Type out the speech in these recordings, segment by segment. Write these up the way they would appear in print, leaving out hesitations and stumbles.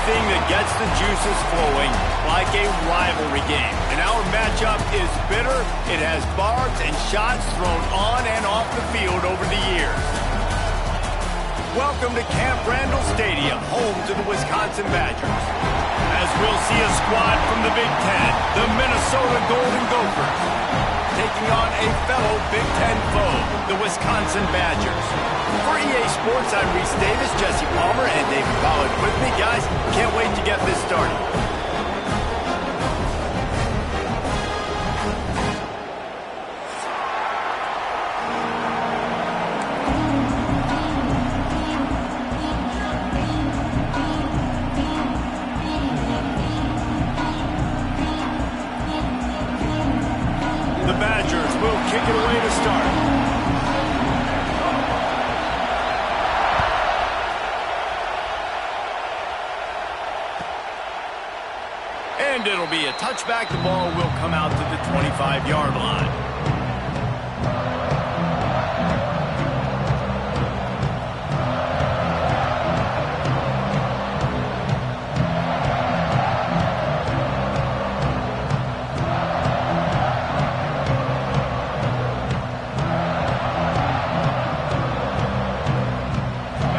anything that gets the juices flowing, like a rivalry game. And our matchup is bitter. It has barbs and shots thrown on and off the field over the years. Welcome to Camp Randall Stadium, home to the Wisconsin Badgers. As we'll see a squad from the Big Ten, the Minnesota Golden Gophers, taking on a fellow Big Ten foe, the Wisconsin Badgers. For EA Sports, I'm Reese Davis, Jesse Palmer, and David Pollard with me. Guys, can't wait to get this started. The Badgers will kick it away to start. And it'll be a touchback. The ball will come out to the 25-yard line.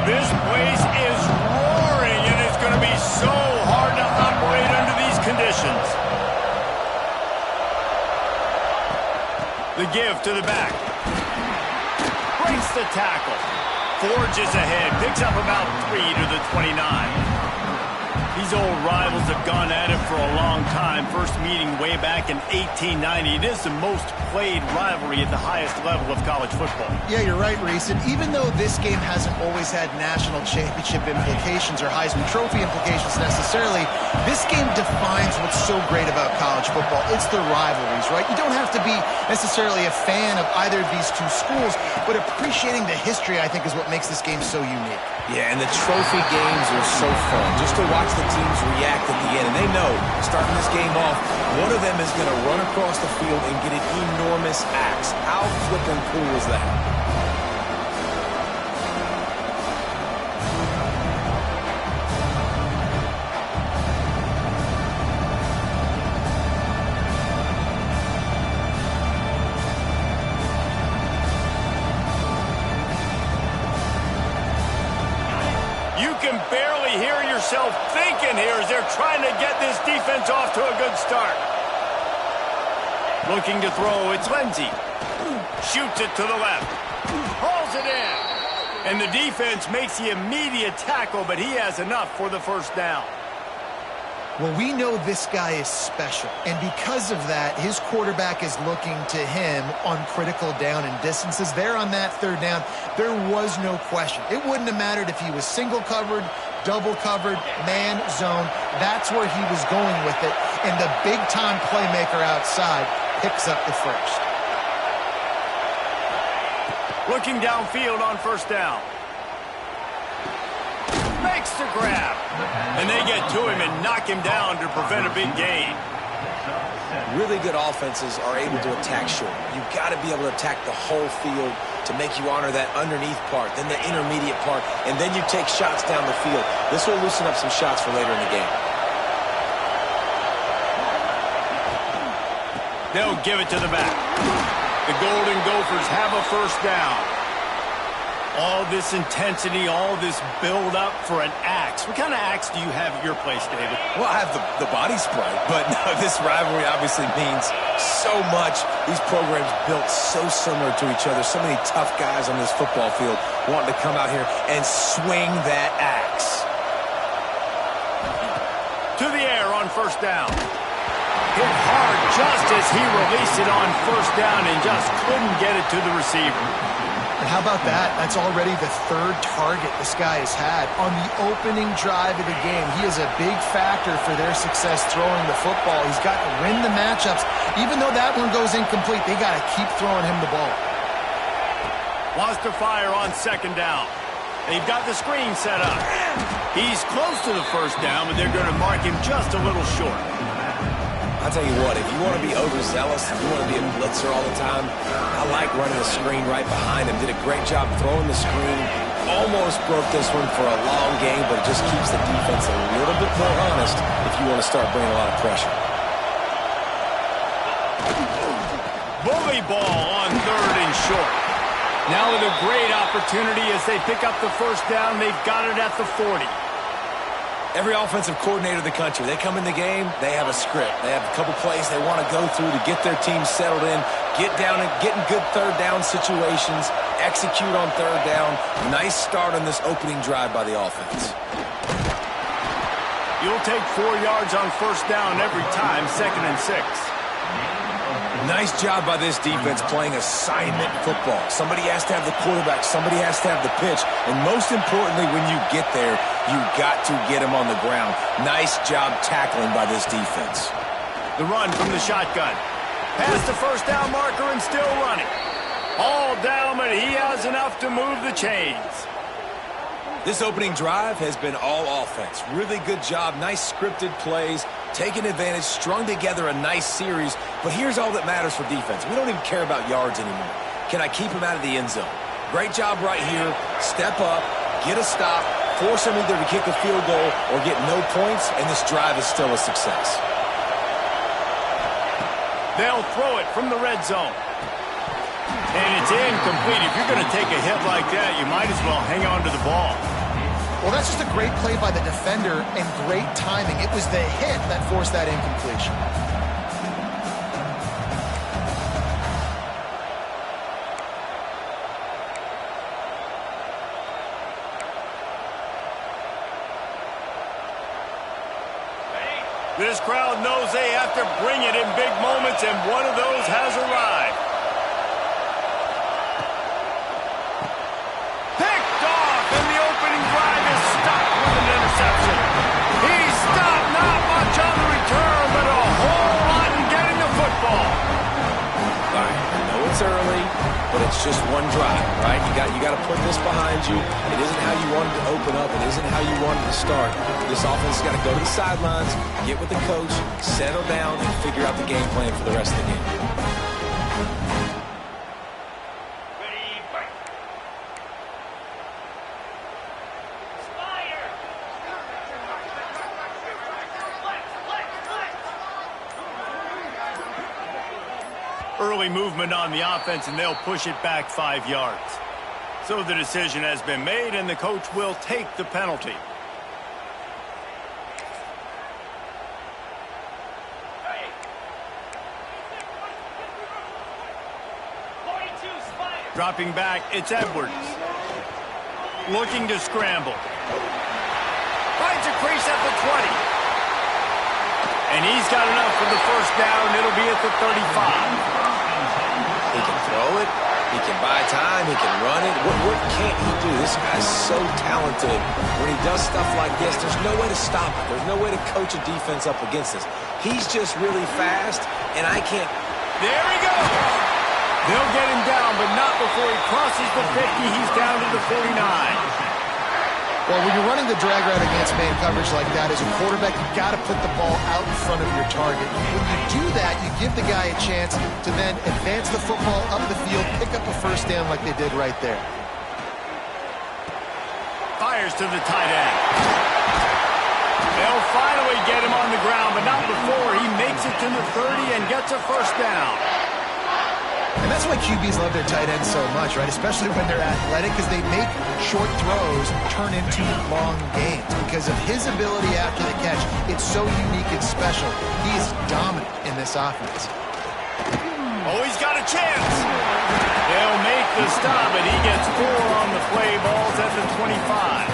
This place is roaring, and it's going to be so hard to operate under these conditions. The give to the back. Breaks the tackle. Forges ahead. Picks up about 3 to the 29. These old rivals have gone at it for a long time. First meeting way back in 1890. It is the most played rivalry at the highest level of college football. Yeah, you're right, Reese. And even though this game hasn't always had national championship implications or Heisman Trophy implications necessarily, this game defines what's so great about college football. It's the rivalries, right? You don't have to be necessarily a fan of either of these two schools, but appreciating the history, I think, is what makes this game so unique. Yeah, and the trophy games are so fun. Just to watch the teams react at the end. And they know, starting this game off, one of them is going to run across the field and get an enormous axe. How flippin' cool is that? You can barely hear yourself thinking here as they're trying to get this defense off to a good start. Looking to throw, it's Lindsey. Shoots it to the left. Hauls it in. And the defense makes the immediate tackle, but he has enough for the first down. Well, we know this guy is special, and because of that, his quarterback is looking to him on critical down and distances. There on that third down, there was no question. It wouldn't have mattered if he was single covered, double covered, man, zone. That's where he was going with it, and the big-time playmaker outside picks up the first. Looking downfield on first down. Makes the grab. And they get to him and knock him down to prevent a big gain. Really good offenses are able to attack short. You've got to be able to attack the whole field to make you honor that underneath part, then the intermediate part, and then you take shots down the field. This will loosen up some shots for later in the game. They'll give it to the back. The Golden Gophers have a first down. All this intensity, all this build-up for an axe. What kind of axe do you have at your place, David? Well, I have the body spray, but no, this rivalry obviously means so much. These programs built so similar to each other. So many tough guys on this football field wanting to come out here and swing that axe. To the air on first down. Hit hard just as he released it on first down and just couldn't get it to the receiver. And how about that? That's already the third target this guy has had on the opening drive of the game. He is a big factor for their success throwing the football. He's got to win the matchups. Even though that one goes incomplete, they got to keep throwing him the ball. Wants to fire on second down. They've got the screen set up. He's close to the first down, but they're going to mark him just a little short. I'll tell you what, if you want to be overzealous, if you want to be a blitzer all the time, I like running a screen right behind him. Did a great job throwing the screen, almost broke this one for a long game, but it just keeps the defense a little bit more honest if you want to start bringing a lot of pressure. Bully ball on 3rd and short. Now with a great opportunity as they pick up the first down. They've got it at the 40. Every offensive coordinator in the country, they come in the game, they have a script. They have a couple plays they want to go through to get their team settled in, get down and get in good 3rd down situations, execute on 3rd down. Nice start on this opening drive by the offense. You'll take 4 yards on 1st down every time, 2nd and 6. Nice job by this defense playing assignment football. Somebody has to have the quarterback. Somebody has to have the pitch. And most importantly, when you get there, you got to get him on the ground. Nice job tackling by this defense. The run from the shotgun. Past the 1st down marker and still running. All down, but he has enough to move the chains. This opening drive has been all offense. Really good job. Nice scripted plays. Taking advantage, strung together a nice series. But here's all that matters for defense. We don't even care about yards anymore. Can I keep him out of the end zone? Great job right here. Step up, get a stop, force him either to kick a field goal or get no points, and this drive is still a success. They'll throw it from the red zone. And it's incomplete. If you're going to take a hit like that, you might as well hang on to the ball. Well, that's just a great play by the defender and great timing. It was the hit that forced that incompletion. This crowd knows they have to bring it in big moments, and one of those has arrived. Picked off, and the opening drive is stopped with an interception. He's stopped, not much on the return, but a whole lot in getting the football. All right, I know it's early, but it's just one drive, right? You got to put this behind you. It isn't how you wanted to open up. It isn't how you wanted to start. This offense has got to go to the sidelines, get with the coach, settle down, and figure out the game plan for the rest of the game. Early movement on the offense, and they'll push it back 5 yards. So the decision has been made, and the coach will take the penalty. Dropping back, it's Edwards. Looking to scramble. Finds a crease at the 20. And he's got enough for the first down. It'll be at the 35. He can throw it. He can buy time. He can run it. What can't he do? This guy's so talented. When he does stuff like this, there's no way to stop it. There's no way to coach a defense up against this. He's just really fast, and I can't. There he goes. They'll get him down, but not before he crosses the 50. He's down to the 49. Well, when you're running the drag route against man coverage like that, as a quarterback, you've got to put the ball out in front of your target. When you do that, you give the guy a chance to then advance the football up the field, pick up a first down like they did right there. Fires to the tight end. They'll finally get him on the ground, but not before he makes it to the 30 and gets a first down. And that's why QBs love their tight ends so much, right? Especially when they're athletic, because they make short throws turn into long gains. Because of his ability after the catch, it's so unique and special. He is dominant in this offense. Oh, he's got a chance. They'll make the stop, and he gets 4 on the play. Ball's at the 25.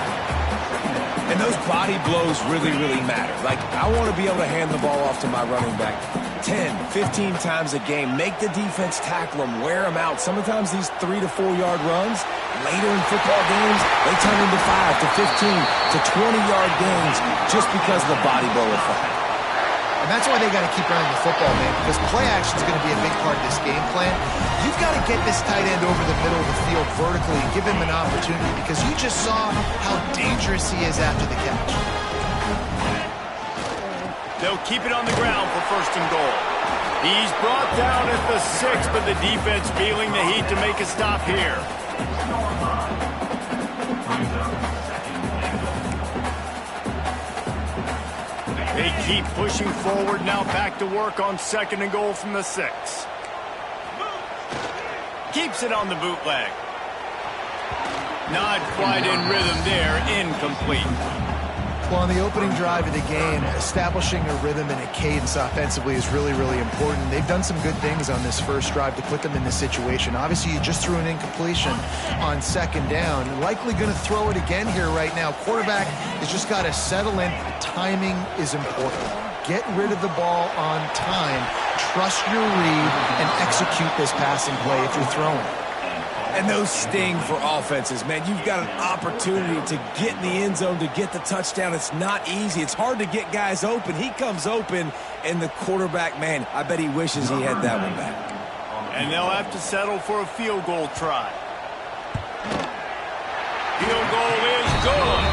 And those body blows really, really matter. Like, I want to be able to hand the ball off to my running back 10, 15 times a game. Make the defense tackle them, wear them out. Sometimes these 3 to 4 yard runs, later in football games, they turn into 5 to 15 to 20-yard gains just because of the body blow effect. And that's why they got to keep running the football, man, because play action is going to be a big part of this game plan. You've got to get this tight end over the middle of the field vertically and give him an opportunity, because you just saw how dangerous he is after the catch. They'll keep it on the ground for first and goal. He's brought down at the 6, but the defense feeling the heat to make a stop here. They keep pushing forward, now back to work on 2nd and goal from the 6. Keeps it on the bootleg. Not quite in rhythm there, incomplete. Well, on the opening drive of the game, establishing a rhythm and a cadence offensively is really, really important. They've done some good things on this first drive to put them in this situation. Obviously, you just threw an incompletion on 2nd down. Likely going to throw it again here right now. Quarterback has just got to settle in. Timing is important. Get rid of the ball on time. Trust your read and execute this passing play if you're throwing. And those sting for offenses, man. You've got an opportunity to get in the end zone, to get the touchdown. It's not easy. It's hard to get guys open. He comes open, and the quarterback, man, I bet he wishes he had that one back. And they'll have to settle for a field goal try. Field goal is good.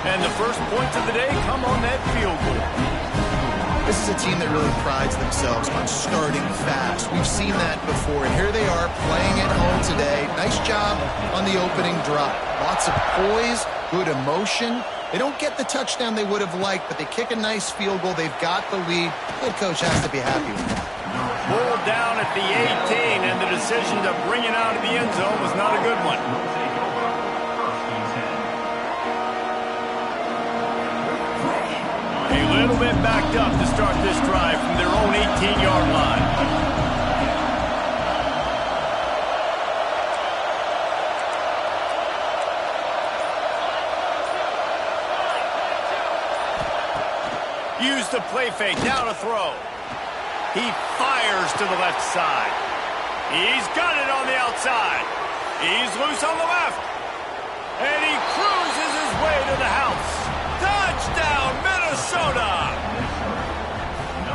And the first points of the day come on that field goal. This is a team that really prides themselves on starting fast. We've seen that before, and here they are playing at home today. Nice job on the opening drive. Lots of poise, good emotion. They don't get the touchdown they would have liked, but they kick a nice field goal. They've got the lead. Head coach has to be happy with that. Pulled down at the 18, and the decision to bring it out of the end zone was not a good one. A little bit backed up to start this drive from their own 18-yard line. Use the play fake, now to throw. He fires to the left side. He's got it on the outside. He's loose on the left. And he cruises his way to the house. Touchdown, Minnesota!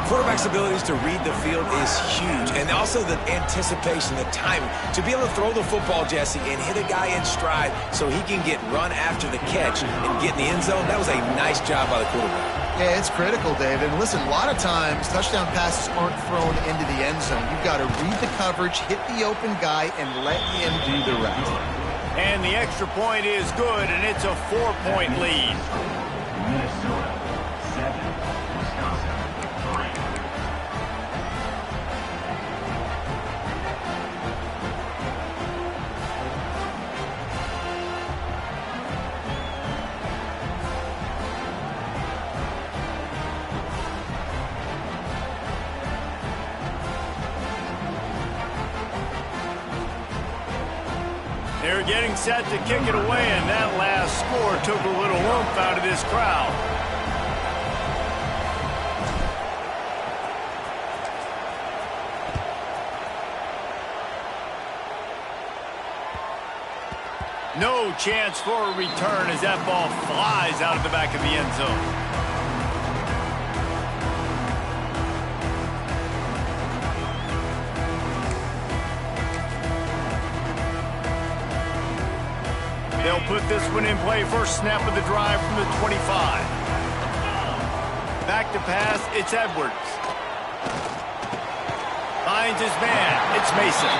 Quarterback's abilities to read the field is huge, and also the anticipation, the timing. To be able to throw the football, Jesse, and hit a guy in stride so he can get run after the catch and get in the end zone, that was a nice job by the quarterback. Yeah, it's critical, David. And listen, a lot of times touchdown passes aren't thrown into the end zone. You've got to read the coverage, hit the open guy, and let him do the rest. And the extra point is good, and it's a 4-point lead. Minnesota 7, Wisconsin 3. They're getting set to kick it away, and that last score took a little oomph out of this crowd. No chance for a return as that ball flies out of the back of the end zone. They'll put this one in play. First snap of the drive from the 25. Back to pass, it's Edwards. Finds his man, it's Mason.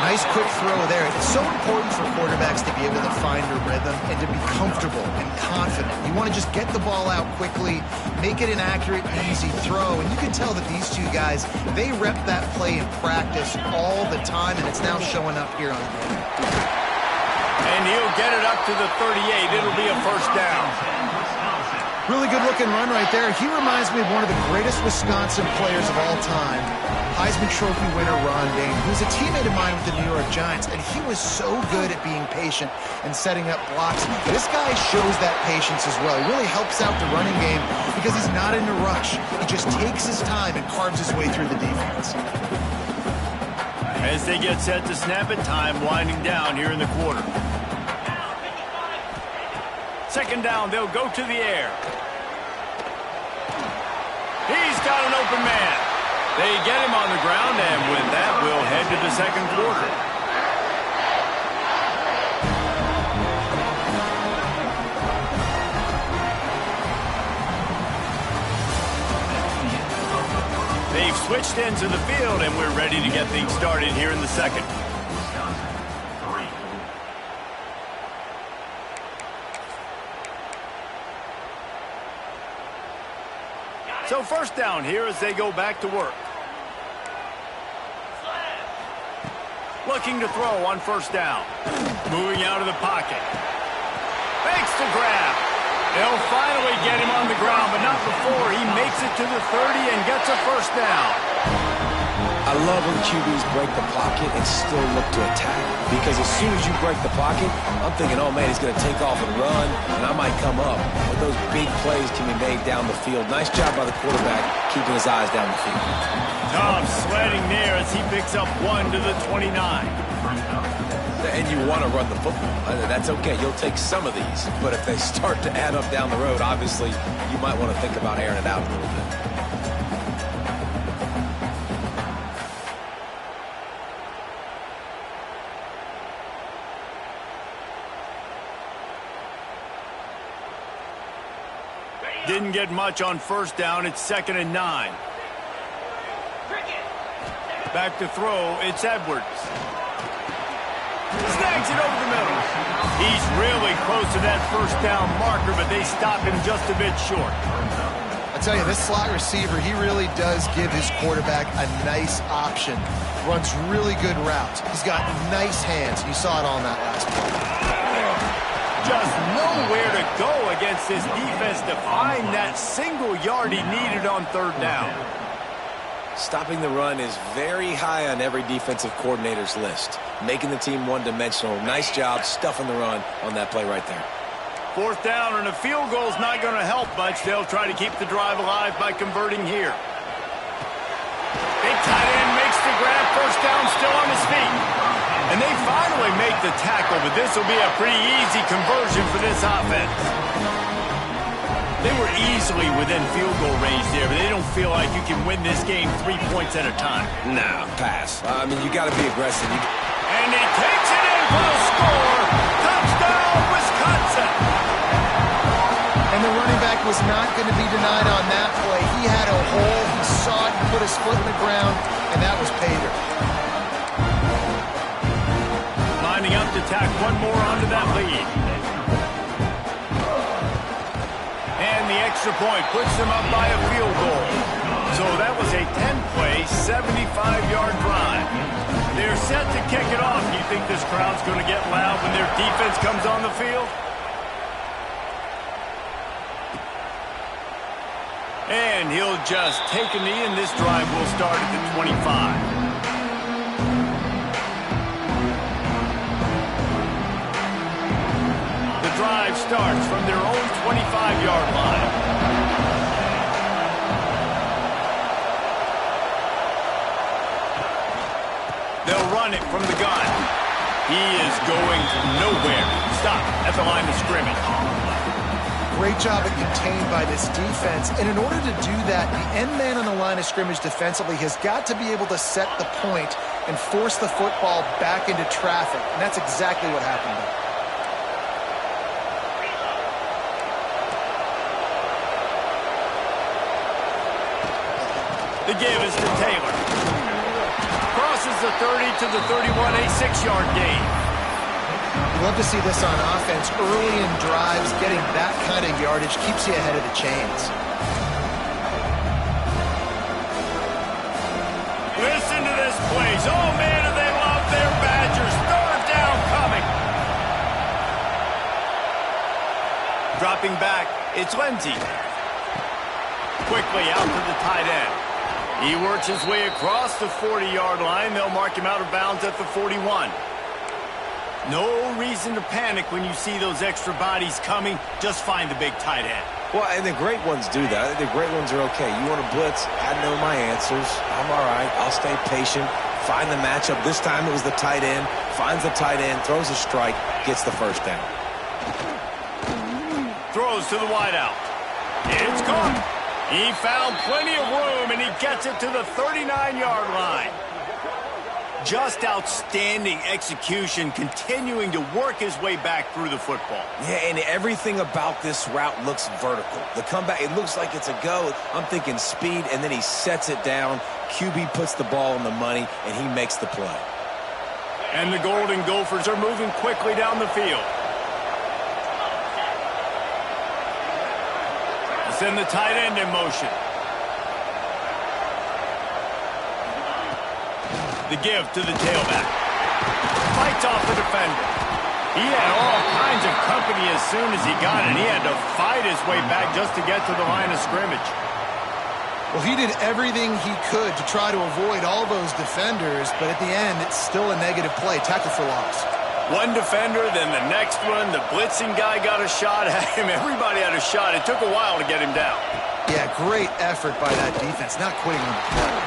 Nice quick throw there. It's so important for quarterbacks to be able to find a rhythm and to be comfortable and confident. You want to just get the ball out quickly, make it an accurate, easy throw. And you can tell that these two guys, they rep that play in practice all the time, and it's now showing up here on the game. And he'll get it up to the 38. It'll be a first down. Really good-looking run right there. He reminds me of one of the greatest Wisconsin players of all time, Heisman Trophy winner Ron Dayne, who's a teammate of mine with the New York Giants, and he was so good at being patient and setting up blocks. This guy shows that patience as well. He really helps out the running game because he's not in a rush. He just takes his time and carves his way through the defense. As they get set to snap it, time winding down here in the quarter. Second down, they'll go to the air. He's got an open man. They get him on the ground, and with that, we'll head to the second quarter. They've switched into the field, and we're ready to get things started here in the second. So first down here as they go back to work. Looking to throw on first down. Moving out of the pocket. Fakes the grab. They'll finally get him on the ground, but not before he makes it to the 30 and gets a first down. I love when QBs break the pocket and still look to attack. Because as soon as you break the pocket, I'm thinking, oh man, he's going to take off and run, and I might come up. But those big plays can be made down the field. Nice job by the quarterback keeping his eyes down the field. Tough sledding there as he picks up 1 to the 29. And you want to run the football. That's okay. You'll take some of these. But if they start to add up down the road, obviously, you might want to think about airing it out a little bit. Didn't get much on first down. It's 2nd and 9. Back to throw. It's Edwards. Snags it over the middle. He's really close to that first down marker, but they stop him just a bit short. I tell you, this slot receiver, he really does give his quarterback a nice option. Runs really good routes. He's got nice hands. You saw it on that last play. Just nowhere to go against this defense to find that single yard he needed on third down. Stopping the run is very high on every defensive coordinator's list. Making the team one-dimensional. Nice job stuffing the run on that play right there. Fourth down, and a field goal is not going to help much. They'll try to keep the drive alive by converting here. Big tight end makes the grab. First down, still on his feet. And they finally make the tackle, but this will be a pretty easy conversion for this offense. They were easily within field goal range there, but they don't feel like you can win this game 3 points at a time. No, pass. I mean, you got to be aggressive. And he takes it in for the score. Touchdown, Wisconsin. And the running back was not going to be denied on that play. He had a hole. He saw it and put his foot in the ground, and that was pay dirt. Lining up to tack one more onto that lead. And the extra point puts them up by a field goal. So that was a 10-play, 75-yard drive. They're set to kick it off. Do you think this crowd's going to get loud when their defense comes on the field? And he'll just take a knee, and this drive will start at the 25. Drive starts from their own 25-yard line. They'll run it from the gun. He is going nowhere. Stop at the line of scrimmage. Great job at contained by this defense. And in order to do that, the end man on the line of scrimmage defensively has got to be able to set the point and force the football back into traffic. And that's exactly what happened there. The give is to Taylor. Crosses the 30 to the 31, a 6-yard gain. You love to see this on offense. Early in drives, getting that kind of yardage keeps you ahead of the chains. Listen to this place. Oh, man, do they love their Badgers. Third down coming. Dropping back, it's Lindsey. Quickly out to the tight end. He works his way across the 40-yard line. They'll mark him out of bounds at the 41. No reason to panic when you see those extra bodies coming. Just find the big tight end. Well, and the great ones do that. The great ones are okay. You want to blitz? I know my answers. I'm all right. I'll stay patient. Find the matchup. This time it was the tight end. Finds the tight end, throws a strike, gets the first down. Throws to the wideout. It's caught. He found plenty of room, and he gets it to the 39-yard line. Just outstanding execution, continuing to work his way back through the football. Yeah, and everything about this route looks vertical. The comeback, it looks like it's a go. I'm thinking speed, and then he sets it down. QB puts the ball in the money, and he makes the play. And the Golden Gophers are moving quickly down the field. Send the tight end in motion. The give to the tailback. Fights off the defender. He had all kinds of company as soon as he got it. He had to fight his way back just to get to the line of scrimmage. Well, he did everything he could to try to avoid all those defenders, but at the end, it's still a negative play. Tackle for loss. One defender, then the next one. The blitzing guy got a shot at him. Everybody had a shot. It took a while to get him down. Yeah, great effort by that defense, not quitting on the play.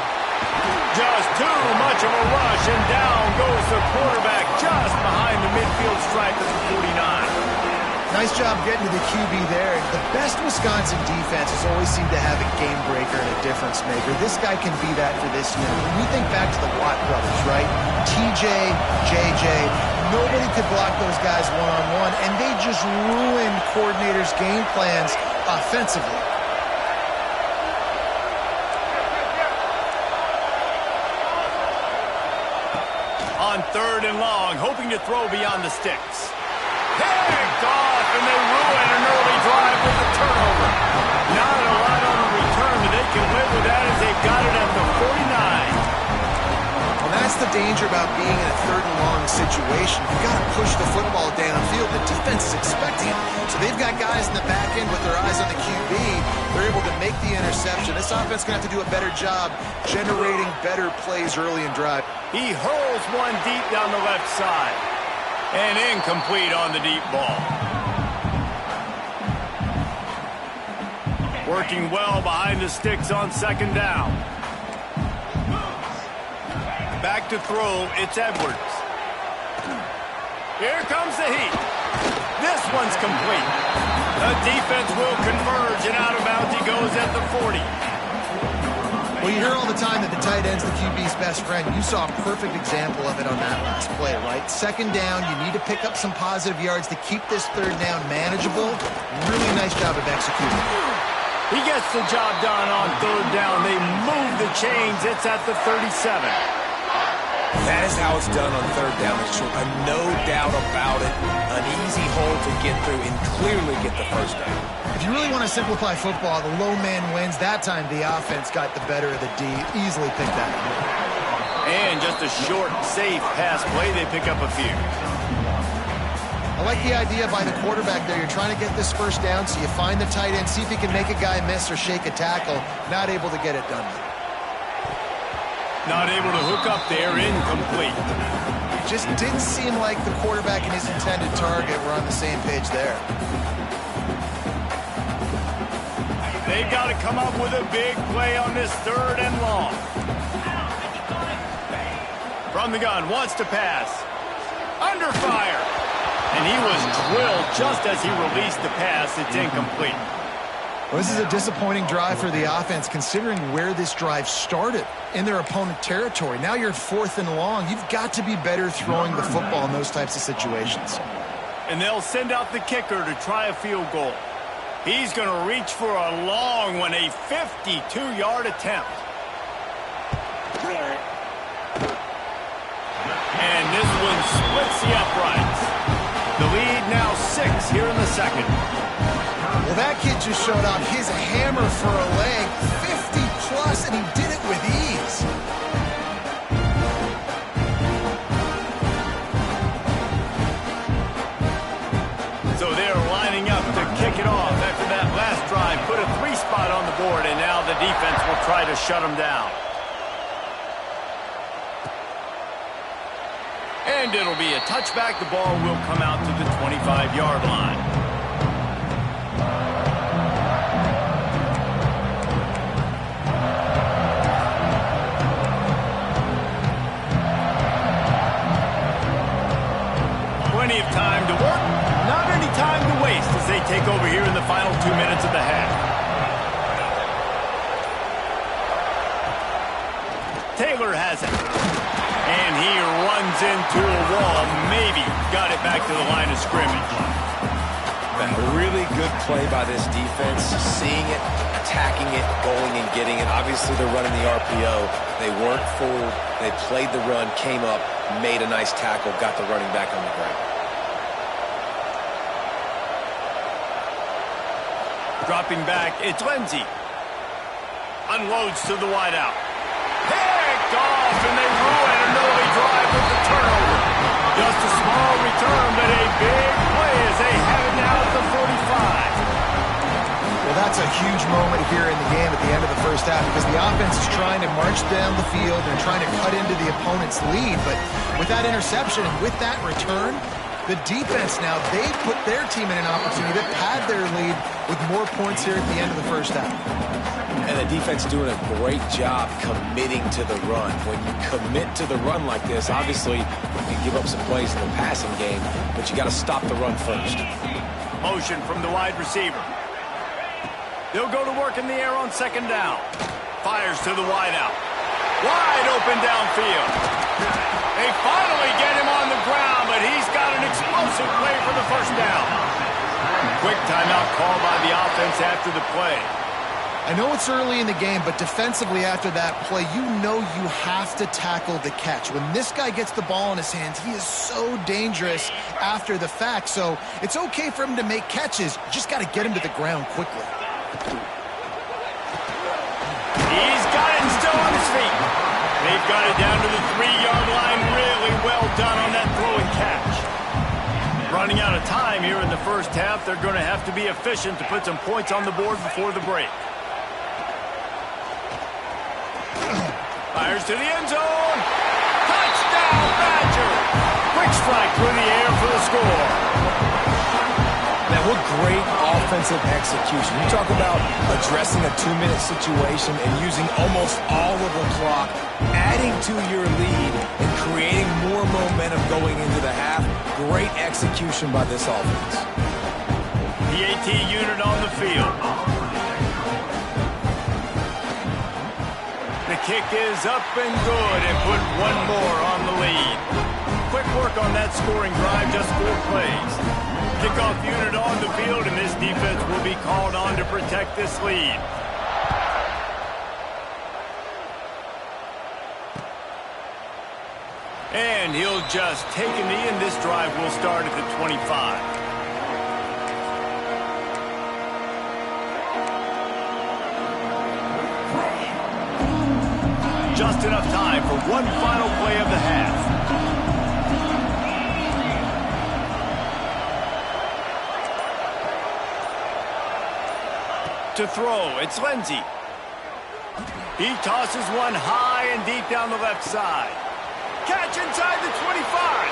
Just too much of a rush, and down goes the quarterback just behind the midfield stripe at the 49. Nice job getting to the QB there. The best Wisconsin defenses always seem to have a game breaker and a difference maker. This guy can be that for this unit. When you think back to the Watt brothers, right? TJ, JJ, nobody could block those guys one-on-one, and they just ruined coordinators' game plans offensively. On 3rd and long, hoping to throw beyond the sticks. Picked off, and they ruin an early drive with the turnover. Not a lot on the return, but they can live with that as they've got it at the 49. Well, that's the danger about being in a 3rd and long situation. You've got to push the football downfield. The defense is expecting it. So they've got guys in the back end with their eyes on the QB. They're able to make the interception. This offense is going to have to do a better job generating better plays early in drive. He hurls one deep down the left side. And incomplete on the deep ball. Working well behind the sticks on 2nd down. Back to throw, it's Edwards. Here comes the heat. This one's complete. The defense will converge, and out of bounds he goes at the 40. Well, you hear all the time that the tight end's the QB's best friend. You saw a perfect example of it on that last play, right? 2nd down, you need to pick up some positive yards to keep this 3rd down manageable. Really nice job of executing. He gets the job done on 3rd down. They move the chains. It's at the 37. That is how it's done on 3rd down. It's no doubt about it. An easy hole to get through and clearly get the 1st down. If you really want to simplify football, the low man wins. That time the offense got the better of the D. Easily picked that up. And just a short, safe pass play. They pick up a few. I like the idea by the quarterback there. You're trying to get this 1st down, so you find the tight end, see if he can make a guy miss or shake a tackle. Not able to get it done. Not able to hook up there. Incomplete. It just didn't seem like the quarterback and his intended target were on the same page there. They've got to come up with a big play on this 3rd and long. From the gun, wants to pass. Under fire. And he was drilled just as he released the pass. It's incomplete. Well, this is a disappointing drive for the offense, considering where this drive started, in their opponent territory. Now you're 4th and long. You've got to be better throwing the football in those types of situations. And they'll send out the kicker to try a field goal. He's going to reach for a long one, a 52-yard attempt. And this one splits the uprights. The lead now 6 here in the 2nd. Well, that kid just showed off his hammer for a leg, 50-plus, and he did it with ease. So they're lining up to kick it off after that last drive. Put a 3-spot on the board, and now the defense will try to shut them down. And it'll be a touchback. The ball will come out to the 25-yard line. Plenty of time to work. Not any time to waste as they take over here in the final 2 minutes of the half. Taylor has it. And he runs into a wall. Maybe got it back to the line of scrimmage. A really good play by this defense. Seeing it, attacking it, going and getting it. Obviously, they're running the RPO. They weren't fooled. They played the run, came up, made a nice tackle, got the running back on the ground. Dropping back, it's Lindsey. Unloads to the wideout. Picked off, and they ruin huge moment here in the game at the end of the first half because the offense is trying to march down the field and trying to cut into the opponent's lead. But with that interception and with that return, the defense now, they put their team in an opportunity to pad their lead with more points here at the end of the first half. And the defense doing a great job committing to the run. When you commit to the run like this, obviously you can give up some plays in the passing game, but you got to stop the run first. Motion from the wide receiver. They'll go to work in the air on second down. Fires to the wide out. Wide open downfield. They finally get him on the ground, but he's got an explosive play for the first down. Quick timeout call by the offense after the play. I know it's early in the game, but defensively after that play, you know you have to tackle the catch. When this guy gets the ball in his hands, he is so dangerous after the fact. So it's okay for him to make catches. You just got to get him to the ground quickly. He's got it still on his feet. They've got it down to the 3-yard line. Really well done on that throw and catch. Running out of time here in the first half, they're going to have to be efficient to put some points on the board before the break. Fires to the end zone. Touchdown, Badger. Quick strike through the air for the score. Man, what great offensive execution. You talk about addressing a 2-minute situation and using almost all of the clock, adding to your lead and creating more momentum going into the half. Great execution by this offense. The AT unit on the field. The kick is up and good and put one more on the lead. Quick work on that scoring drive, just 4 plays. Kickoff unit on the field, and this defense will be called on to protect this lead. And he'll just take a knee, and this drive will start at the 25. Just enough time for one final play of the half. To throw, it's Lindsey. He tosses one high and deep down the left side. Catch inside the 25.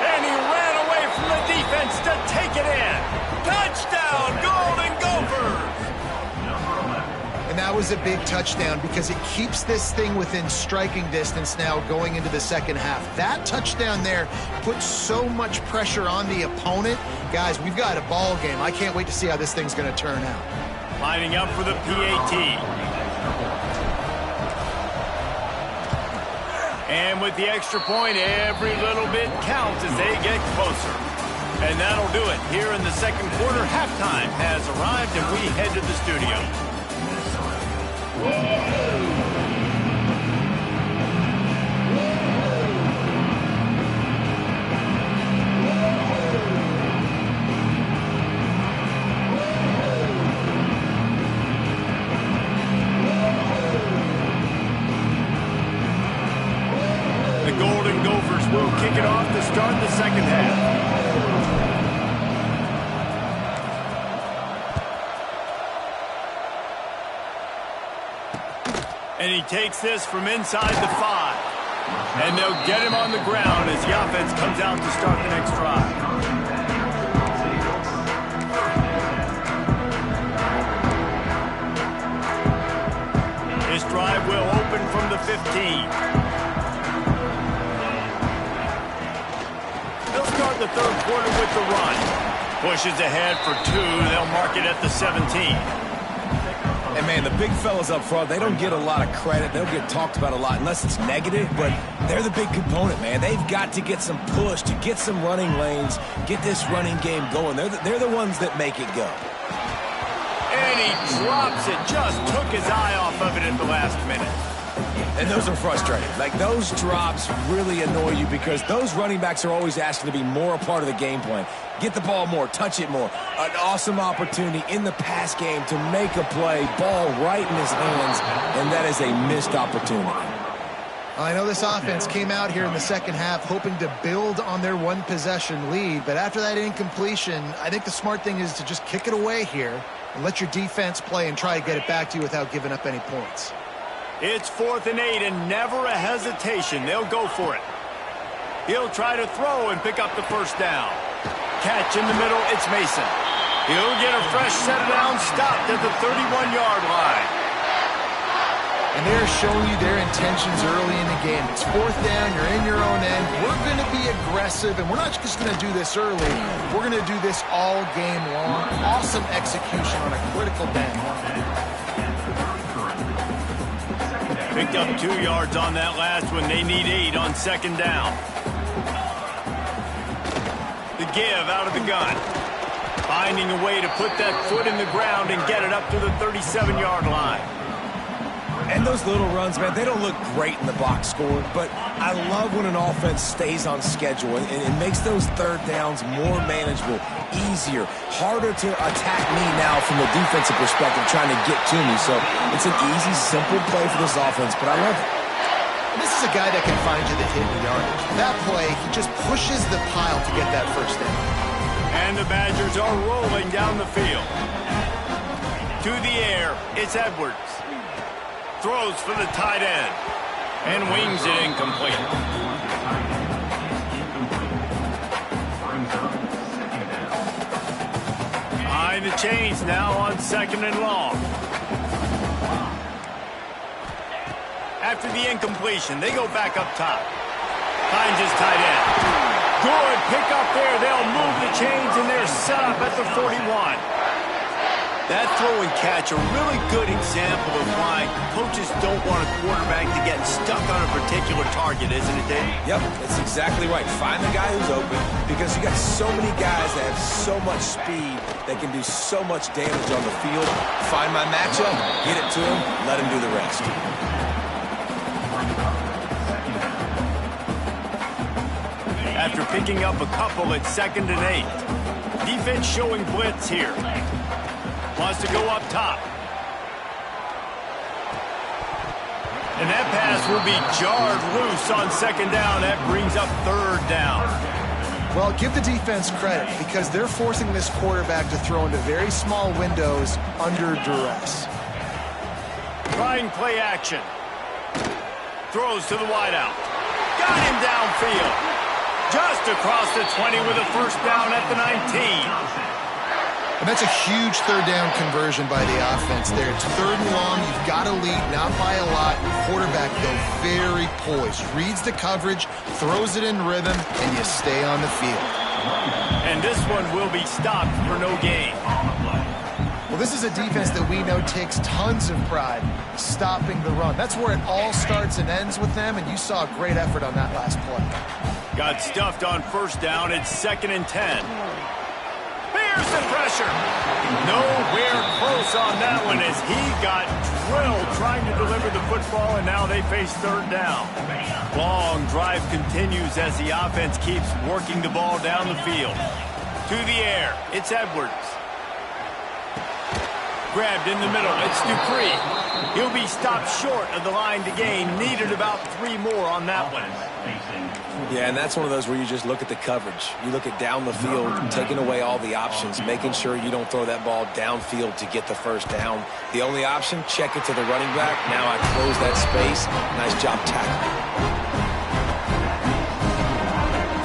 And he ran away from the defense to take it in. Touchdown, Golden Gophers! And that was a big touchdown because it keeps this thing within striking distance now going into the second half. That touchdown there puts so much pressure on the opponent. Guys, we've got a ball game. I can't wait to see how this thing's going to turn out. Lining up for the PAT. And with the extra point, every little bit counts as they get closer. And that'll do it. Here in the second quarter, halftime has arrived, and we head to the studio. The Golden Gophers will kick it off to start the second half. And he takes this from inside the 5. And they'll get him on the ground as the offense comes out to start the next drive. This drive will open from the 15. They'll start the third quarter with the run. Pushes ahead for 2. They'll mark it at the 17. And, man, the big fellas up front, they don't get a lot of credit. They don't get talked about a lot unless it's negative, but they're the big component, man. They've got to get some push, to get some running lanes, get this running game going. They're the ones that make it go. And he drops it, just took his eye off of it at the last minute. And those are frustrating. Like, those drops really annoy you because those running backs are always asking to be more a part of the game plan. Get the ball more, touch it more. An awesome opportunity in the pass game to make a play, ball right in his hands, and that is a missed opportunity. I know this offense came out here in the second half hoping to build on their one-possession lead, but after that incompletion, I think the smart thing is to just kick it away here and let your defense play and try to get it back to you without giving up any points. It's 4th and 8 and never a hesitation. They'll go for it. He'll try to throw and pick up the first down. Catch in the middle, it's Mason. He'll get a fresh set down, stopped at the 31-yard line. And they're showing you their intentions early in the game. It's 4th down, you're in your own end. We're going to be aggressive, and we're not just going to do this early. We're going to do this all game long. Awesome execution on a critical down. Picked up 2 yards on that last one. They need 8 on 2nd down. The give out of the gun. Finding a way to put that foot in the ground and get it up to the 37-yard line. And those little runs, man, they don't look great in the box score, but I love when an offense stays on schedule and it makes those 3rd downs more manageable, easier, harder to attack me now from the defensive perspective trying to get to me. So it's an easy, simple play for this offense, but I love it. And this is a guy that can find you the hidden yardage. That play, he just pushes the pile to get that first down. And the Badgers are rolling down the field. To the air, it's Edwards. Throws for the tight end. And wings it incomplete. Behind the chains now on 2nd and long. After the incompletion, they go back up top. Finds his tight end. Good pick up there. They'll move the chains, and they're set up at the 41. That throw and catch, a really good example of why coaches don't want a quarterback to get stuck on a particular target, isn't it, Dave? Yep, that's exactly right. Find the guy who's open because you got so many guys that have so much speed that can do so much damage on the field. Find my matchup, get it to him, let him do the rest. After picking up a couple at 2nd and 8. Defense showing blitz here. Wants to go up top. And that pass will be jarred loose on 2nd down. That brings up 3rd down. Well, give the defense credit because they're forcing this quarterback to throw into very small windows under duress. Trying play action. Throws to the wideout. Got him downfield. Just across the 20 with a first down at the 19. And that's a huge 3rd down conversion by the offense there. It's 3rd and long. You've got to lead, not by a lot. Quarterback, though, very poised. Reads the coverage, throws it in rhythm, and you stay on the field. And this one will be stopped for no gain. Well, this is a defense that we know takes tons of pride stopping the run. That's where it all starts and ends with them, and you saw a great effort on that last play. Got stuffed on 1st down. It's 2nd and 10. Here's the pressure. Nowhere close on that one as he got drilled trying to deliver the football, and now they face 3rd down. Long drive continues as the offense keeps working the ball down the field. To the air, it's Edwards. Grabbed in the middle, it's Dupree. He'll be stopped short of the line to gain. Needed about 3 more on that one. Yeah, and that's one of those where you just look at the coverage. You look at down the field, taking away all the options, making sure you don't throw that ball downfield to get the first down. The only option, check it to the running back. Now I close that space. Nice job tackling.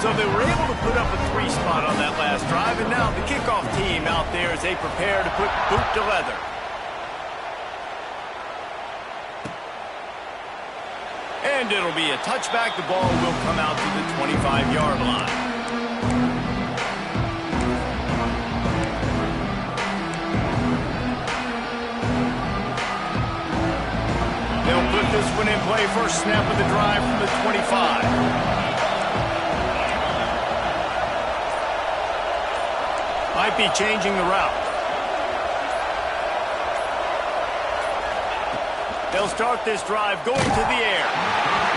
So they were able to put up a 3 spot on that last drive, and now the kickoff team out there as they prepare to put boot to leather. And it'll be a touchback. The ball will come out to the 25-yard line. They'll put this one in play. First snap of the drive from the 25. Might be changing the route. They'll start this drive going to the air.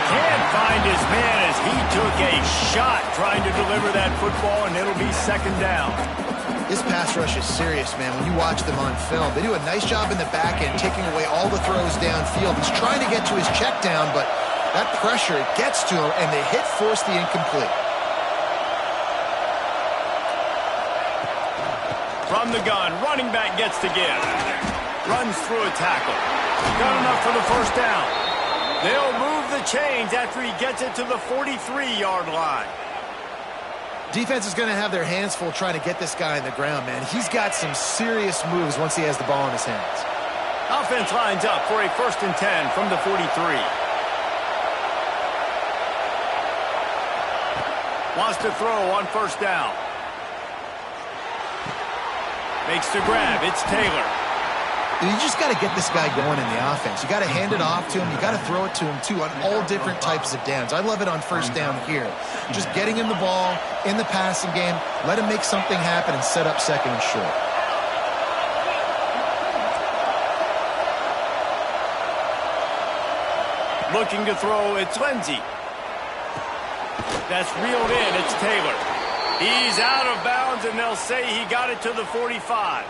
Can't find his man as he took a shot trying to deliver that football, and it'll be 2nd down. This pass rush is serious, man. When you watch them on film, they do a nice job in the back end, taking away all the throws downfield. He's trying to get to his check down, but That pressure gets to him, and the hit forced the incomplete. From the gun, running back gets to give. Runs through a tackle. Got enough for the first down. They'll move the chains after he gets it to the 43-yard line. Defense is going to have their hands full trying to get this guy on the ground, man. He's got some serious moves once he has the ball in his hands. Offense lines up for a 1st and 10 from the 43. Wants to throw on 1st down. Makes the grab. It's Taylor. You just got to get this guy going in the offense. You got to hand it off to him. You got to throw it to him, too, on all different types of downs. I love it on 1st down here. Just getting him the ball in the passing game, let him make something happen and set up 2nd and short. Looking to throw, it's Lindsey. That's reeled in, it's Taylor. He's out of bounds, and they'll say he got it to the 45.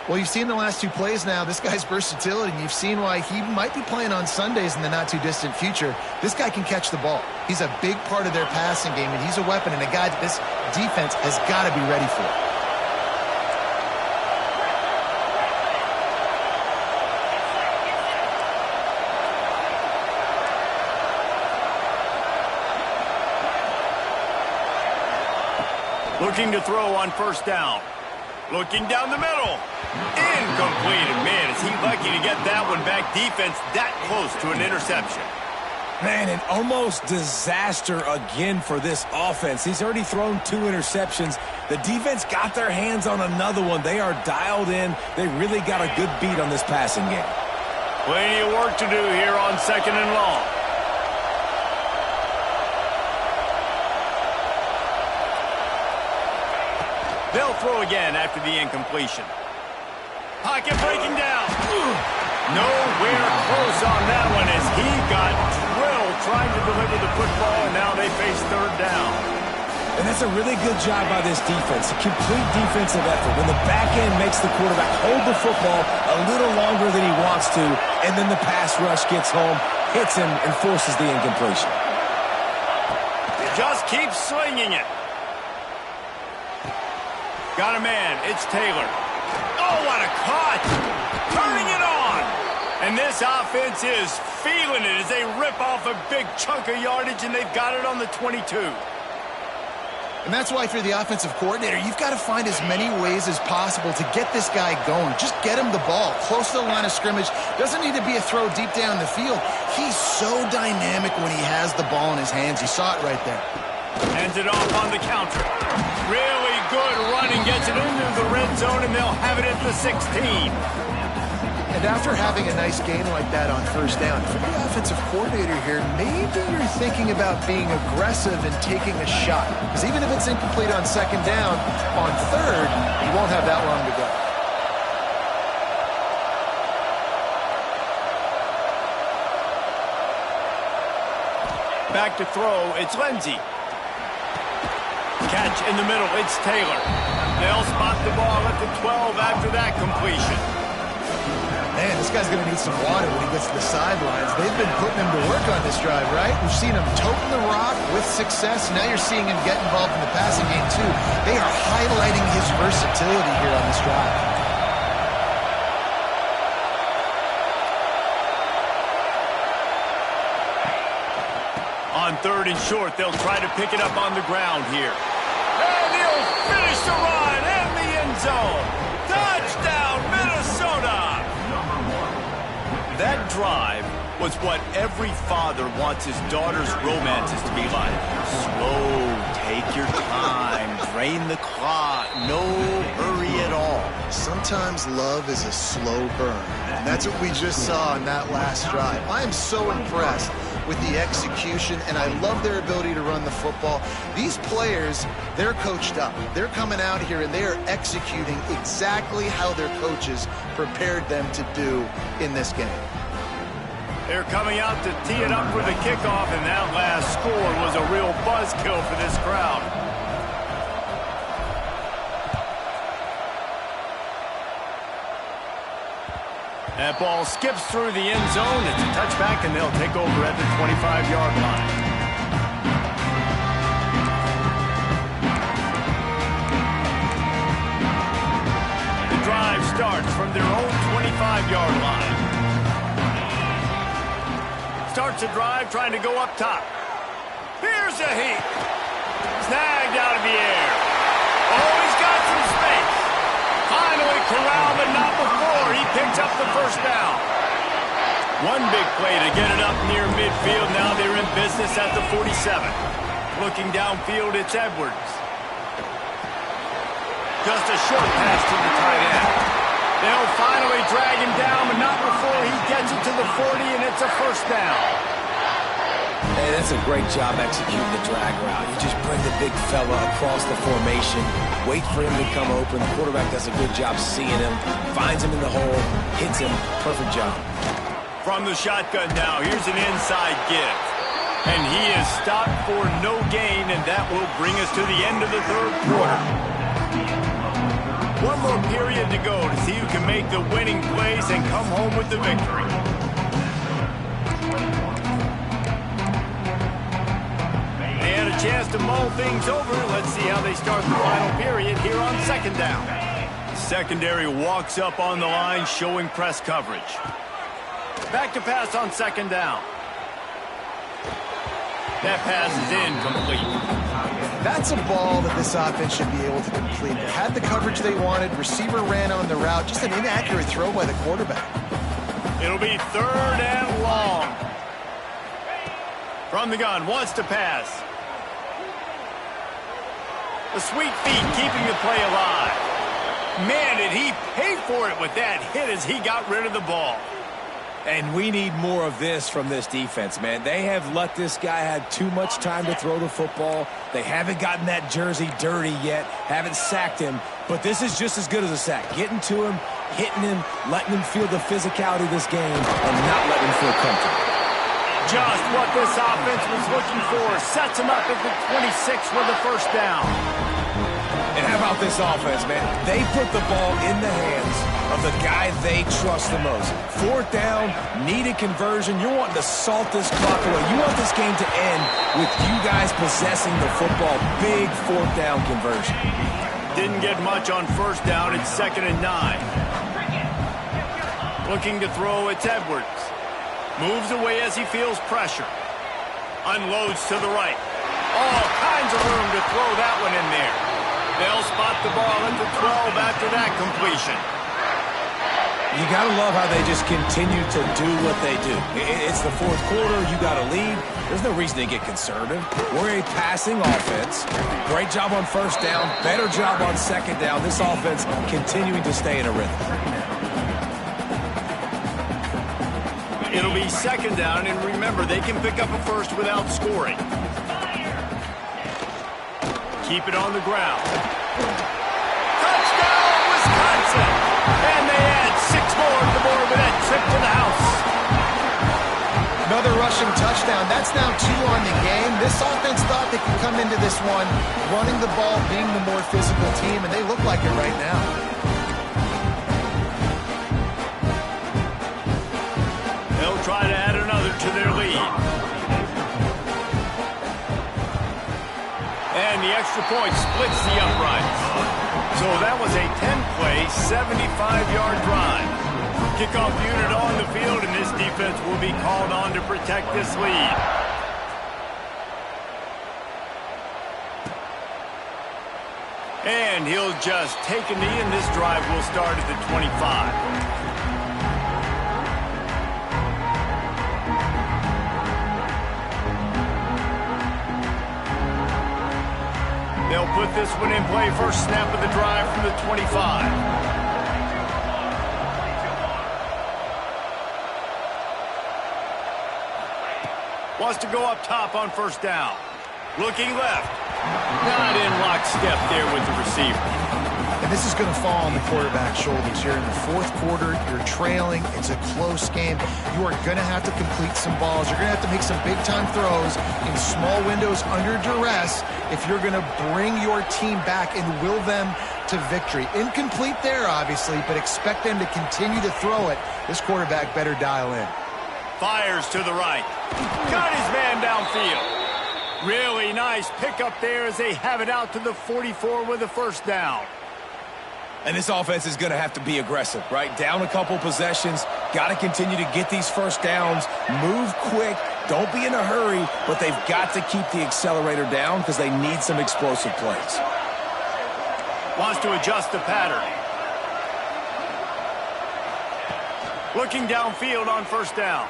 Well, you've seen the last 2 plays now. This guy's versatility, and you've seen why he might be playing on Sundays in the not-too-distant future. This guy can catch the ball. He's a big part of their passing game, and he's a weapon and a guy that this defense has got to be ready for. Looking to throw on 1st down. Looking down the middle. Incomplete. And man, is he lucky to get that one back. Defense that close to an interception. Man, an almost disaster again for this offense. He's already thrown 2 interceptions. The defense got their hands on another one. They are dialed in. They really got a good beat on this passing game. Plenty of work to do here on 2nd and long. They'll throw again after the incompletion. Pocket breaking down. Nowhere close on that one as he got drilled trying to deliver the football, and now they face 3rd down. And that's a really good job by this defense, a complete defensive effort. When the back end makes the quarterback hold the football a little longer than he wants to, and then the pass rush gets home, hits him, and forces the incompletion. Just keep swinging it. Got a man. It's Taylor. Oh, what a cut. Turning it on. And this offense is feeling it as they rip off a big chunk of yardage, and they've got it on the 22. And that's why, if you're the offensive coordinator, you've got to find as many ways as possible to get this guy going. Just get him the ball close to the line of scrimmage. Doesn't need to be a throw deep down the field. He's so dynamic when he has the ball in his hands. You saw it right there. Hands it off on the counter. Really good running. Gets it into the red zone, and they'll have it at the 16. And after having a nice game like that on 1st down, for the offensive coordinator here, maybe you're thinking about being aggressive and taking a shot. Because even if it's incomplete on 2nd down, on 3rd, you won't have that long to go. Back to throw, it's Lindsey. Catch in the middle, it's Taylor. They'll spot the ball at the 12 after that completion. Man, this guy's going to need some water when he gets to the sidelines. They've been putting him to work on this drive, right? We've seen him toting the rock with success. Now you're seeing him get involved in the passing game, too. They are highlighting his versatility here on this drive. On 3rd and short, they'll try to pick it up on the ground here. And he'll finish the run in the end zone. Touchdown, Minnesota! That drive was what every father wants his daughter's romances to be like. Slow, take your time, drain the clock, no hurry at all. Sometimes love is a slow burn. And that's what we just saw in that last drive. I am so impressed with the execution, and I love their ability to run the football. These players, they're coached up. They're coming out here, and they are executing exactly how their coaches prepared them to do in this game. They're coming out to tee it up for the kickoff, and that last score was a real buzzkill for this crowd. That ball skips through the end zone. It's a touchback, and they'll take over at the 25-yard line. The drive starts from their own 25-yard line. Starts a drive trying to go up top. Here's a heat. Snagged out of the air. Oh, he's got some space. Finally corralled, but not before he picks up the first down. One big play to get it up near midfield. Now they're in business at the 47. Looking downfield, it's Edwards. Just a short pass to the tight end. They'll finally drag him down, but not before he gets it to the 40, and it's a first down. Hey, that's a great job executing the drag route. You just bring the big fella across the formation, wait for him to come open. The quarterback does a good job seeing him, finds him in the hole, hits him. Perfect job. From the shotgun now, here's an inside give. And he is stopped for no gain, and that will bring us to the end of the third quarter. One more period to go to see who can make the winning plays and come home with the victory. They had a chance to mull things over. Let's see how they start the final period here on second down. Secondary walks up on the line, showing press coverage. Back to pass on second down. That pass is incomplete. That's a ball that this offense should be able to complete. They had the coverage they wanted. Receiver ran on the route. Just an inaccurate throw by the quarterback. It'll be third and long. From the gun, wants to pass. The sweet feet keeping the play alive. Man, did he pay for it with that hit as he got rid of the ball. And we need more of this from this defense, man. They have let this guy have too much time to throw the football. They haven't gotten that jersey dirty yet, haven't sacked him, but this is just as good as a sack. Getting to him, hitting him, letting him feel the physicality of this game, and not letting him feel comfortable. Just what this offense was looking for. Sets him up at the 26 with the first down. And how about this offense, man? They put the ball in the hands of the guy they trust the most. Fourth down, needed conversion. You're wanting to salt this clock away. You want this game to end with you guys possessing the football. Big fourth down conversion. Didn't get much on first down. It's 2nd and 9. Looking to throw, it's Edwards. Moves away as he feels pressure. Unloads to the right. All kinds of room to throw that one in there. They'll spot the ball at the 12 after that completion. You got to love how they just continue to do what they do. It's the fourth quarter. You got to lead. There's no reason to get conservative. We're a passing offense. Great job on first down. Better job on second down. This offense continuing to stay in a rhythm. It'll be second down, and remember, they can pick up a first without scoring. Keep it on the ground. Touchdown, Wisconsin! And they add 6 more to the board with that trip to the house. Another rushing touchdown. That's now 2 on the game. This offense thought they could come into this one running the ball, being the more physical team, and they look like it right now. They'll try to add another to their lead. And the extra point splits the uprights. So that was a 10-play, 75-yard drive. Kickoff unit on the field, and this defense will be called on to protect this lead. And he'll just take a knee, and this drive will start at the 25. They'll put this one in play. First snap of the drive from the 25. Wants to go up top on first down. Looking left. Not in lockstep there with the receiver. And this is going to fall on the quarterback's shoulders here in the fourth quarter. You're trailing. It's a close game. You are going to have to complete some balls. You're going to have to make some big-time throws in small windows under duress if you're going to bring your team back and will them to victory. Incomplete there, obviously, but expect them to continue to throw it. This quarterback better dial in. Fires to the right. Got his man downfield. Really nice pickup there as they have it out to the 44 with a first down. And this offense is going to have to be aggressive, right? Down a couple possessions, got to continue to get these first downs, move quick, don't be in a hurry, but they've got to keep the accelerator down because they need some explosive plays. Wants to adjust the pattern. Looking downfield on first down.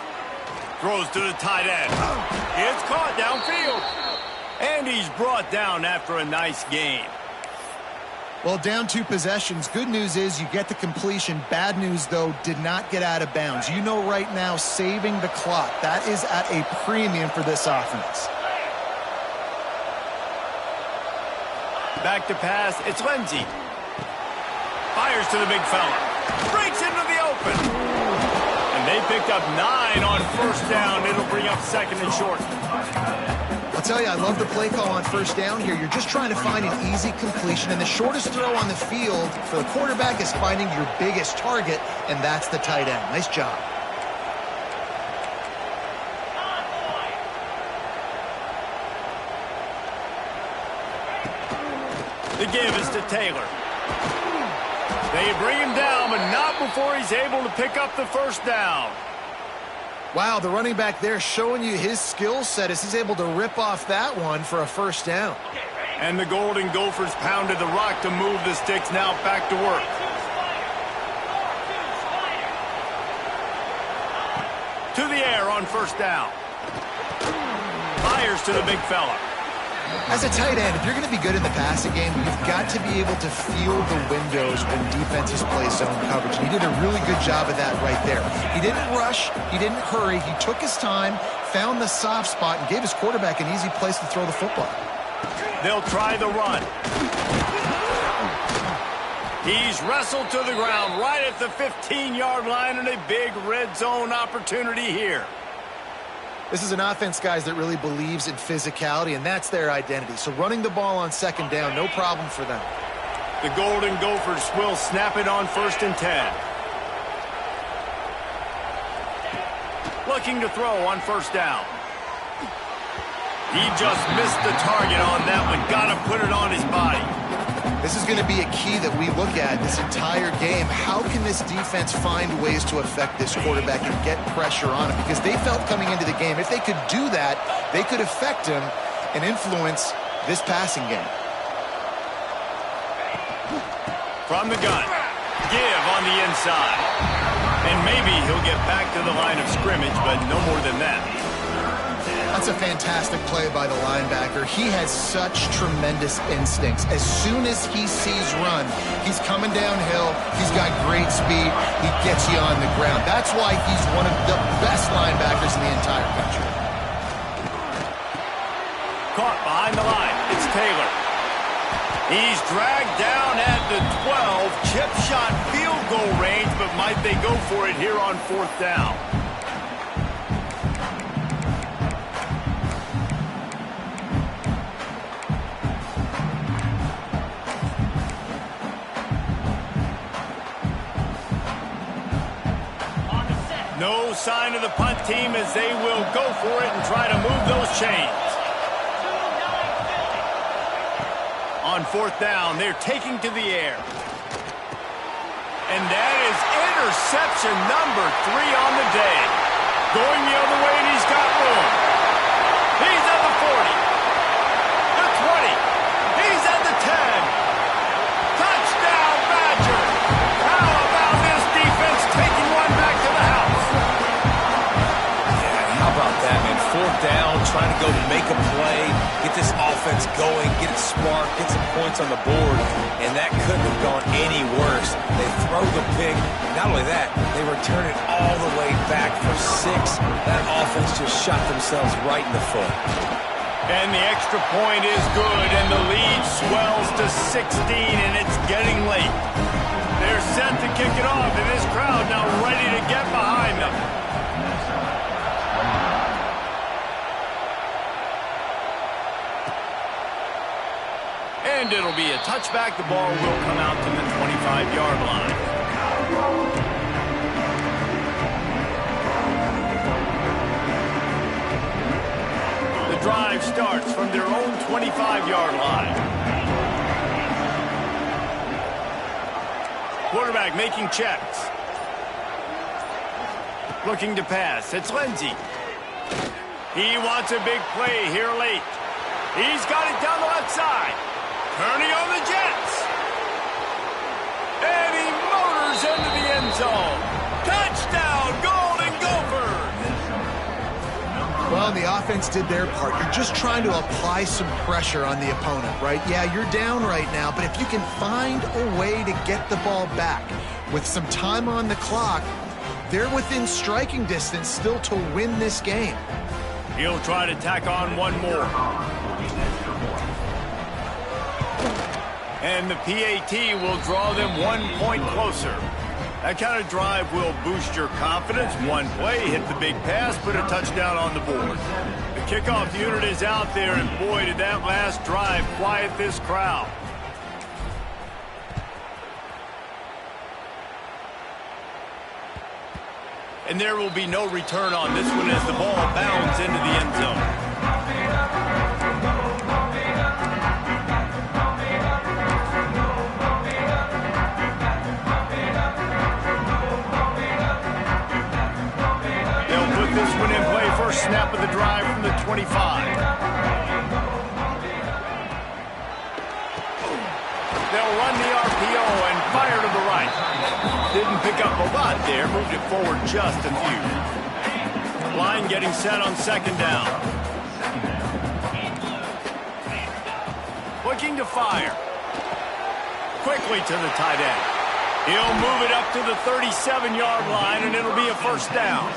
Throws to the tight end. It's caught downfield. And he's brought down after a nice gain. Well, down 2 possessions. Good news is you get the completion. Bad news, though, did not get out of bounds. You know right now, saving the clock. That is at a premium for this offense. Back to pass. It's Lindsey. Fires to the big fella. Breaks into the open. And they picked up 9 on first down. It'll bring up second and short. I'll tell you, I love the play call on first down here. You're just trying to find an easy completion, and the shortest throw on the field for the quarterback is finding your biggest target, and that's the tight end. Nice job. The give is to Taylor. They bring him down, but not before he's able to pick up the first down. Wow, the running back there showing you his skill set as he's able to rip off that one for a first down. And the Golden Gophers pounded the rock to move the sticks, now back to work. To the air on first down. Fires to the big fella. As a tight end, if you're going to be good in the passing game, you've got to be able to feel the windows when defenses play zone coverage. And he did a really good job of that right there. He didn't rush. He didn't hurry. He took his time, found the soft spot, and gave his quarterback an easy place to throw the football. They'll try the run. He's wrestled to the ground right at the 15-yard line, and a big red zone opportunity here. This is an offense, guys, that really believes in physicality, and that's their identity. So running the ball on second down, no problem for them. The Golden Gophers will snap it on 1st and 10. Looking to throw on first down. He just missed the target on that one. Got to put it on his body. This is going to be a key that we look at this entire game. How can this defense find ways to affect this quarterback and get pressure on him? Because they felt coming into the game, if they could do that, they could affect him and influence this passing game. From the gun. Give on the inside. And maybe he'll get back to the line of scrimmage, but no more than that. That's a fantastic play by the linebacker. He has such tremendous instincts. As soon as he sees run, he's coming downhill. He's got great speed. He gets you on the ground. That's why he's one of the best linebackers in the entire country. Caught behind the line. It's Taylor. He's dragged down at the 12. Chip shot field goal range, but might they go for it here on 4th down? No sign of the punt team as they will go for it and try to move those chains. On 4th down, they're taking to the air. And that is interception number 3 on the day. Going the other way, and he's got room. He's at the 40. The 20. He's at the 10. Touchdown, Badger. How about this defense taking one back to the house? How about that, man? 4th down, trying to go make a play, get this offense going, get it sparked, get some points on the board, and that couldn't have gone any worse. They throw the pick. Not only that, they return it all the way back for 6. That offense just shot themselves right in the foot. And the extra point is good, and the lead swells to 16, and it's getting late. They're set to kick it off, and this crowd now ready to get behind them. And it'll be a touchback. The ball will come out to the 25-yard line. The drive starts from their own 25-yard line. Quarterback making checks. Looking to pass. It's Lindsey. He wants a big play here late. He's got it down the left side. Turning on the Jets. And he motors into the end zone. Touchdown, Golden Gophers. Well, the offense did their part. You're just trying to apply some pressure on the opponent, right? Yeah, you're down right now, but if you can find a way to get the ball back with some time on the clock, they're within striking distance still to win this game. He'll try to tack on one more. And the PAT will draw them 1 point closer. That kind of drive will boost your confidence. One play, hit the big pass, put a touchdown on the board. The kickoff unit is out there, and boy, did that last drive quiet this crowd. And there will be no return on this one as the ball bounds into the end zone. This one in play, first snap of the drive from the 25. They'll run the RPO and fire to the right. Didn't pick up a lot there, moved it forward just a few. Line getting set on second down. Looking to fire. Quickly to the tight end. He'll move it up to the 37-yard line, and it'll be a first down.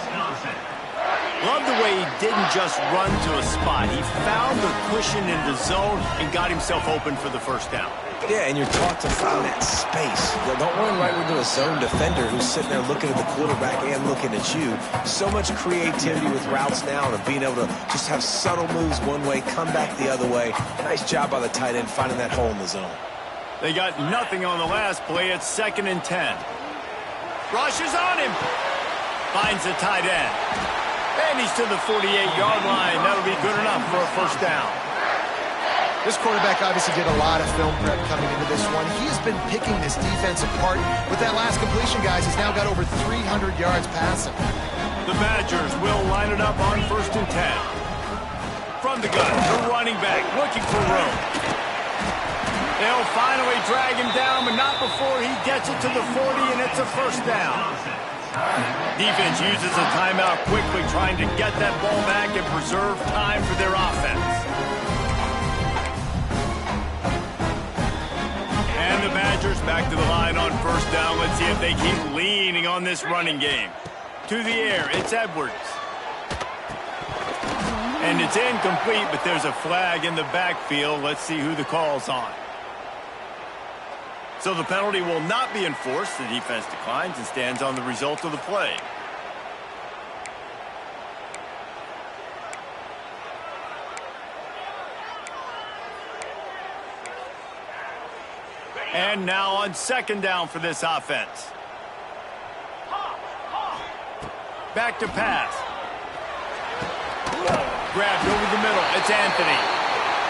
Love the way he didn't just run to a spot. He found the cushion in the zone and got himself open for the first down. Yeah, and you're taught to find that space. Don't run right into a zone defender who's sitting there looking at the quarterback and looking at you. So much creativity with routes now and being able to just have subtle moves one way, come back the other way. Nice job by the tight end finding that hole in the zone. They got nothing on the last play. It's 2nd and 10. Rushes on him. Finds the tight end. And he's to the 48-yard line. That'll be good enough for a first down. This quarterback obviously did a lot of film prep coming into this one. He's been picking this defense apart. With that last completion, guys, he's now got over 300 yards passing. The Badgers will line it up on 1st and 10. From the gun, the running back looking for room. They'll finally drag him down, but not before he gets it to the 40, and it's a first down. Defense uses a timeout quickly, trying to get that ball back and preserve time for their offense. And the Badgers back to the line on first down. Let's see if they keep leaning on this running game. To the air, it's Edwards. And it's incomplete, but there's a flag in the backfield. Let's see who the call's on. So the penalty will not be enforced. The defense declines and stands on the result of the play. And now on 2nd down for this offense. Back to pass. Grabbed over the middle. It's Anthony.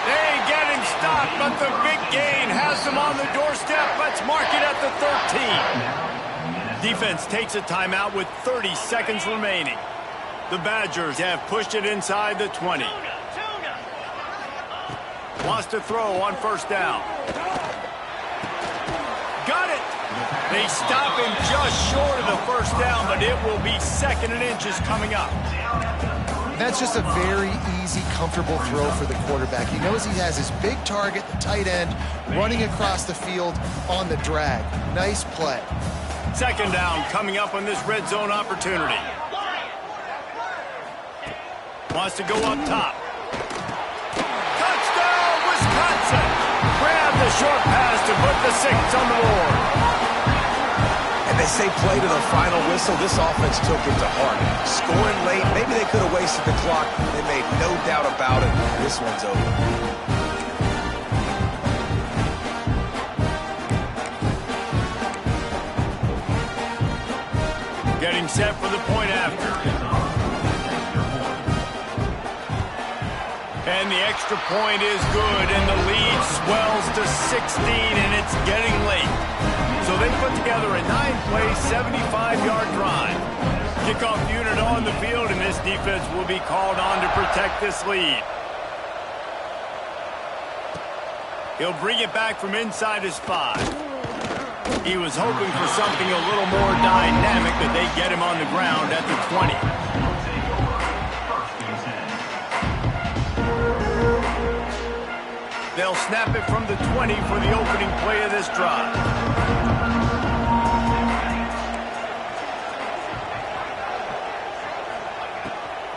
They get him stopped, but the big gain has them on the doorstep. Let's mark it at the 13. Defense takes a timeout with 30 seconds remaining. The Badgers have pushed it inside the 20. Wants to throw on first down. Got it. They stop him just short of the first down, but it will be 2nd and inches coming up. That's just a very easy, comfortable throw for the quarterback. He knows he has his big target, the tight end, running across the field on the drag. Nice play. 2nd down coming up on this red zone opportunity. Wants to go up top. the short pass to put the 6 on the board. And they say play to the final whistle. This offense took it to heart. Scoring late, maybe they could have wasted the clock. They made no doubt about it. This one's over. Getting set for the point after. And the extra point is good, and the lead swells to 16, and it's getting late. So they put together a 9-play, 75-yard drive. Kickoff unit on the field, and this defense will be called on to protect this lead. He'll bring it back from inside his 5. He was hoping for something a little more dynamic, but they get him on the ground at the 20. They'll snap it from the 20 for the opening play of this drive.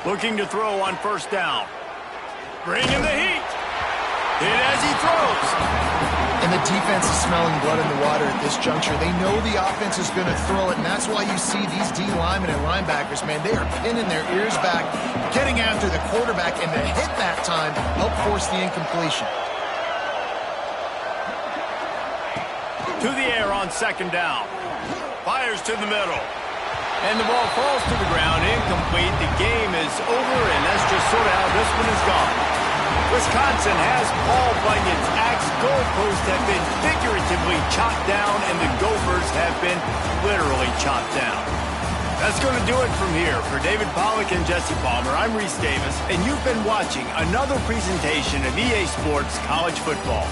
Looking to throw on first down. Bringing the heat. Hit as he throws. And the defense is smelling blood in the water at this juncture. They know the offense is going to throw it, and that's why you see these D linemen and linebackers, man, they are pinning their ears back, getting after the quarterback, and the hit that time helped force the incompletion. To the air on second down. Fires to the middle. And the ball falls to the ground, incomplete. The game is over, and that's just sort of how this one is gone. Wisconsin has Paul Bunyan's axe. Goalposts have been figuratively chopped down, and the Gophers have been literally chopped down. That's going to do it from here. For David Pollack and Jesse Palmer, I'm Reese Davis, and you've been watching another presentation of EA Sports College Football.